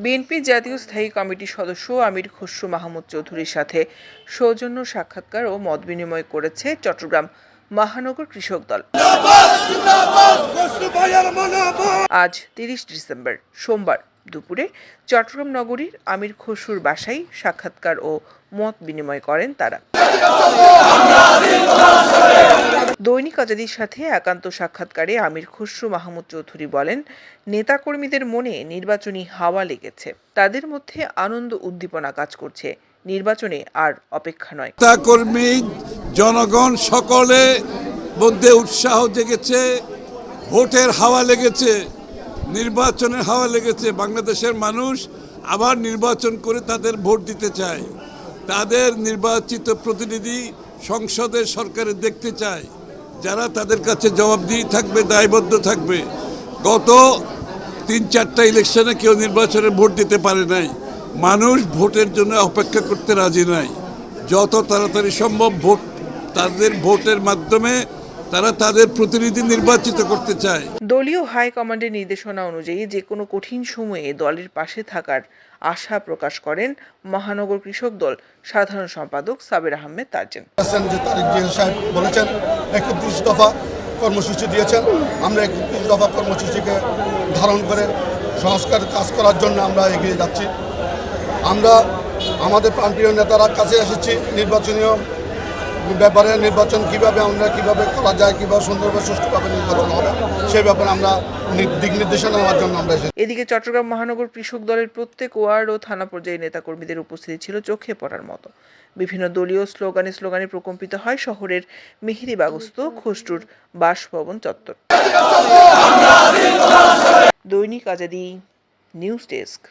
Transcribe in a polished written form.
বিএনপির জাতীয় স্থায়ী কমিটির সদস্য আমির খসরু মাহমুদ চৌধুরীর সাথে সৌজন্য সাক্ষাৎকার ও মতবিনিময় করেছে চট্টগ্রাম মহানগর কৃষক দল। আজ ৩০ ডিসেম্বর সোমবার দুপুরে চট্টগ্রাম নগরীর আমির খসরুর বাসায় সাক্ষাৎকার ও মত বিনিময় করেন তারা। দৈনিক আজাদীর সাথে একান্ত সাক্ষাৎকারে আমির খসরু মাহমুদ চৌধুরী বলেন, নেতাকর্মীদের মনে নির্বাচনী হাওয়া লেগেছে, তাদের মধ্যে আনন্দ উদ্দীপনা কাজ করছে, নির্বাচনে আর অপেক্ষা নয়। নেতাকর্মী জনগণ সকলে মধ্যে উৎসাহ জেগেছে, ভোটের হাওয়া লেগেছে, নির্বাচনের হাওয়া লেগেছে। বাংলাদেশের মানুষ আবার নির্বাচন করে তাদের ভোট দিতে চায়, তাদের নির্বাচিত প্রতিনিধি সংসদে সরকারে দেখতে চায়, যারা তাদের কাছে জবাবদিহি থাকবে, দায়বদ্ধ থাকবে। গত ৩-৪টা ইলেকশনে কেউ নির্বাচনে ভোট দিতে পারে নাই। মানুষ ভোটের জন্য অপেক্ষা করতে রাজি নাই। যত তাড়াতাড়ি সম্ভব তাদের ভোটের মাধ্যমে তারা তাদের প্রতিনিধি নির্বাচিত করতে চায়। দলীয় হাইকমান্ডের নির্দেশনা অনুযায়ী যে কোনো কঠিন সময়ে দলের পাশে থাকার আশা প্রকাশ করেন মহানগর কৃষক দল সাধারণ সম্পাদক সাবের আহমেদ তাজেন। বলেছেন ৩১ দফা কর্মসূচি দিয়েছেন, আমরা ৩১ দফা কর্মসূচিকে ধারণ করে সংস্কার কাজ করার জন্য আমরা এগিয়ে যাচ্ছি। আমরা আমাদের প্রাণপ্রিয় নেতারা কাছে এসেছি, নির্বাচনীয় ব্যাপারে নির্বাচন কিভাবে করা যায়, কিভাবে সুন্দরভাবে সুষ্ঠুভাবে নির্বাচন হবে, সেই ব্যাপারে আমরা দিক নির্দেশনা নেওয়ার জন্য আমরা এসেছি। এদিকে চট্টগ্রাম মহানগর কৃষক দলের প্রত্যেক ওয়ার্ড ও থানা পর্যায়ে নেতাকর্মীদের উপস্থিতি ছিল চোখে পড়ার মতো। বিভিন্ন দলীয় স্লোগানে প্রকম্পিত হয় শহরের মেহেরীবাগস্থ খসরুর বাসভবন চত্বর। দৈনিক আজাদী নিউজ ডেস্ক।